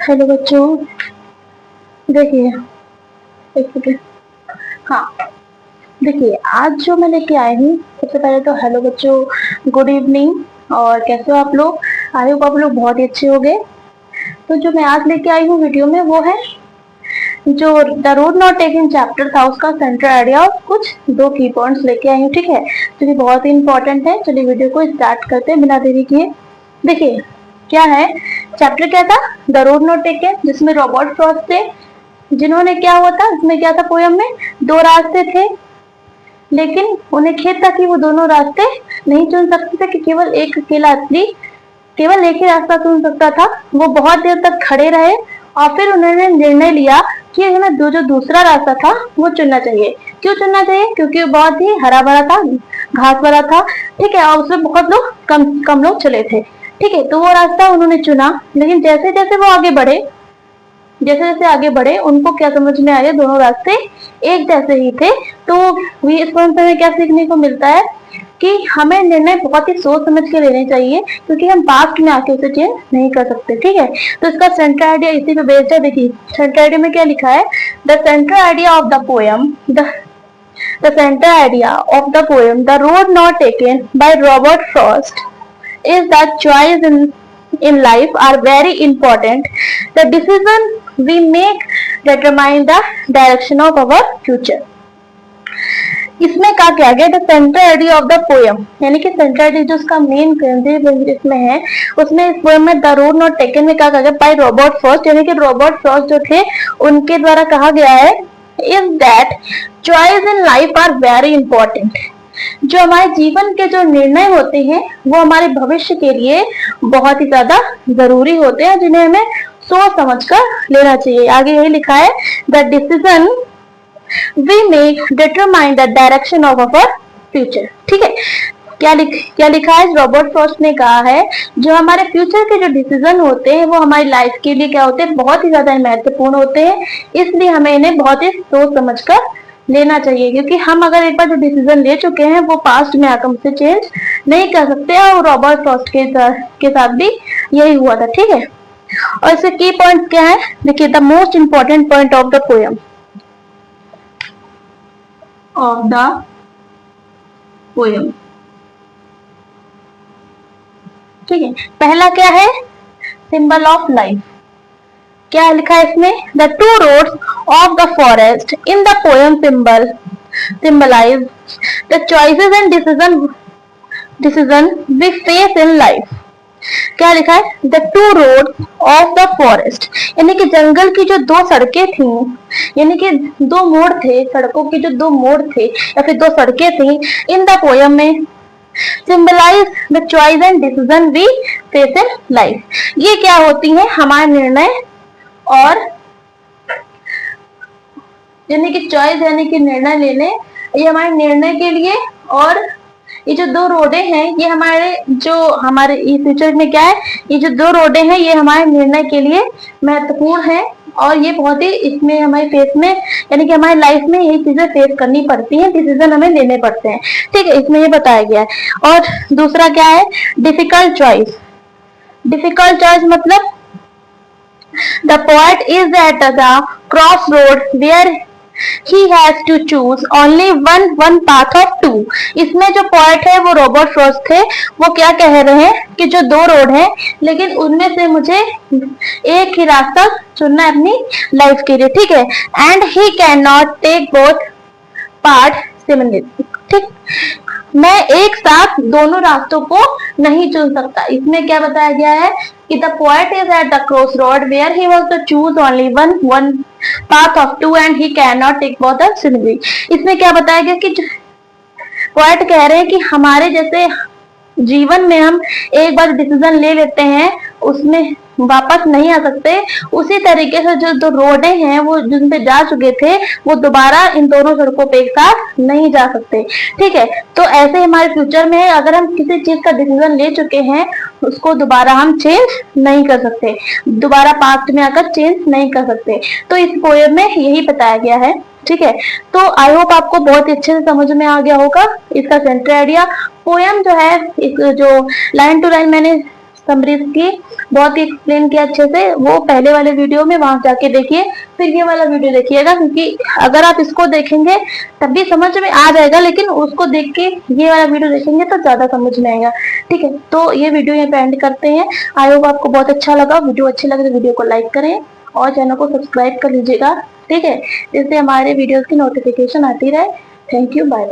Hello बच्चों, देखिए एक सेकेंड। हाँ, देखिए आज जो मैं लेके आई हूँ, सबसे पहले तो हेलो बच्चों, गुड इवनिंग। और कैसे हो आप लोग? आई होप आप लोग बहुत ही अच्छे हो गए। तो जो मैं आज लेके आई हूँ वीडियो में वो है जो the road not taken chapter था उसका सेंट्रल आइडिया और कुछ 2 की पॉइंट्स लेके आई हूँ, ठीक है। तो ये बहुत ही इंपॉर्टेंट है। चलिए वीडियो को स्टार्ट करते हैं बिना देरी किए। देखिए क्या है, चैप्टर क्या था? द रोड नॉट टेकन, जिसमें रॉबर्ट फ्रॉस्ट थे, जिन्होंने क्या हुआ था, इसमें क्या था पोयम में, 2 रास्ते थे, लेकिन उन्हें खेद था कि वो दोनों रास्ते नहीं चुन सकते थे, कि केवल एक अकेला यात्री केवल एक ही रास्ता चुन सकता था। वो बहुत देर तक खड़े रहे और फिर उन्होंने निर्णय लिया कि हमें जो दूसरा रास्ता था वो चुनना चाहिए। क्यों चुनना चाहिए? क्योंकि वो बहुत ही हरा भरा था, घास भरा था, ठीक है, और उसमें बहुत लोग कम लोग चले थे, ठीक है। तो वो रास्ता उन्होंने चुना, लेकिन जैसे जैसे वो आगे बढ़े, उनको क्या समझ में आया, दोनों रास्ते एक जैसे ही थे। तो इस पॉइंट में क्या सीखने को मिलता है कि हमें निर्णय बहुत ही सोच समझ के लेने चाहिए, क्योंकि हम पास्ट में आके उसे चेंज नहीं कर सकते, ठीक है। तो इसका सेंट्रल आइडिया इसी पे बेस्ड है। देखिए सेंट्रल आइडिया में क्या लिखा है, the central idea of the poem The central idea of the poem The Road Not Taken by Robert Frost is that choices in life are very important. The decision we make determine the direction of our future. इसमें कहा क्या गया, the central idea of the poem, यानी कि central idea जो उसका main केंद्रीय इसमें है, उसमें इस पोएम में द रोड नॉट टेकन में कहा गया बाय रॉबर्ट फ्रॉस्ट, यानी कि रॉबर्ट फ्रॉस्ट जो थे उनके द्वारा कहा गया है, is that choice in life are very important. जो हमारे जीवन के जो निर्णय होते हैं वो हमारे भविष्य के लिए बहुत ही ज्यादा जरूरी होते हैं, जिन्हें हमें सोच समझ कर लेना चाहिए। आगे यही लिखा है, the decision we make determine the direction of our future, ठीक है। क्या लिखा है, रॉबर्ट फ्रॉस्ट ने कहा है जो हमारे फ्यूचर के जो डिसीजन होते हैं वो हमारी लाइफ के लिए क्या होते हैं, बहुत ही ज्यादा महत्वपूर्ण होते हैं। इसलिए हमें इन्हें बहुत ही सोच समझ कर लेना चाहिए, क्योंकि हम अगर एक बार जो डिसीजन ले चुके हैं वो पास्ट में आकर उसे चेंज नहीं कर सकते। और रॉबर्ट फ्रॉस्ट के साथ भी यही हुआ था, ठीक है। और इसके की पॉइंट क्या है, देखिए the most important point of the poem ठीक है। पहला क्या है, सिंबल ऑफ लाइफ। क्या लिखा है इसमें, the 2 roads of the forest in the poem symbolize the choices and decision we face in life. क्या लिखा है, the 2 roads of the forest, यानी कि जंगल की जो 2 सड़कें थी, यानी कि 2 मोड़ थे, सड़कों के जो 2 मोड़ थे या फिर 2 सड़कें थी इन द पोएम में, symbolise the choice and decision we face in life. ये क्या होती है, हमारे निर्णय, और यानी कि चॉइस यानी कि निर्णय लेने, ये हमारे निर्णय के लिए, और ये जो 2 रोडे हैं ये हमारे फ्यूचर में क्या है, ये जो 2 रोडे हैं ये हमारे निर्णय के लिए महत्वपूर्ण है। और ये बहुत ही इसमें हमारे फेस में, यानी कि हमारी लाइफ में यही चीजें फेस करनी पड़ती हैं, डिसीजन हमें लेने पड़ते हैं, ठीक है, इसमें ये बताया गया है। और दूसरा क्या है, डिफिकल्ट चॉइस। डिफिकल्ट चॉइस मतलब the poet is at the crossroad where he has to choose only one path of 2. इसमें जो पोएट है वो रॉबर्ट फ्रॉस्ट थे, वो क्या कह रहे हैं कि जो 2 रोड हैं लेकिन उनमें से मुझे एक ही रास्ता चुनना है अपनी लाइफ के लिए, ठीक है। And he can not take both part similarly, ठीक, मैं एक साथ दोनों रास्तों को नहीं चुन सकता। इसमें क्या बताया गया है कि the poet is at the cross road where he was to choose only one path of 2 and he can not take both similarly. इसमें क्या बताया गया कि पोएट कह रहे हैं कि हमारे जैसे जीवन में हम एक बार डिसीजन ले लेते हैं उसमें वापस नहीं आ सकते, उसी तरीके से जो 2 रोडे हैं वो जिन पे जा चुके थे वो दोबारा इन दोनों सड़कों पे एक साथ नहीं जा सकते, ठीक है। तो ऐसे हमारे फ्यूचर में अगर हम किसी चीज का डिसीजन ले चुके हैं उसको दोबारा हम चेंज नहीं कर सकते, दोबारा पास्ट में आकर चेंज नहीं कर सकते। तो इस पोएम में यही बताया गया है, ठीक है। तो आई होप आपको बहुत अच्छे से समझ में आ गया होगा इसका सेंट्रल आइडिया। पोएम जो है, जो लाइन टू लाइन मैंने समरीज की बहुत ही एक्सप्लेन किया अच्छे से। वो पहले वाले वीडियो में, वहां जाके देखिए, फिर ये वाला वीडियो देखिएगा, क्योंकि अगर आप इसको देखेंगे तब भी समझ में आ जाएगा, लेकिन उसको देख के ये वाला वीडियो देखेंगे तो ज्यादा समझ में आएगा। ठीक है, तो ये वीडियो यहाँ पे एंड करते हैं। आई होप आपको बहुत अच्छा लगा। वीडियो अच्छी लगे तो वीडियो को लाइक करें और चैनल को सब्सक्राइब कर लीजिएगा। ठीक है, जिससे हमारे वीडियोस की नोटिफिकेशन आती रहे। Thank you, bye.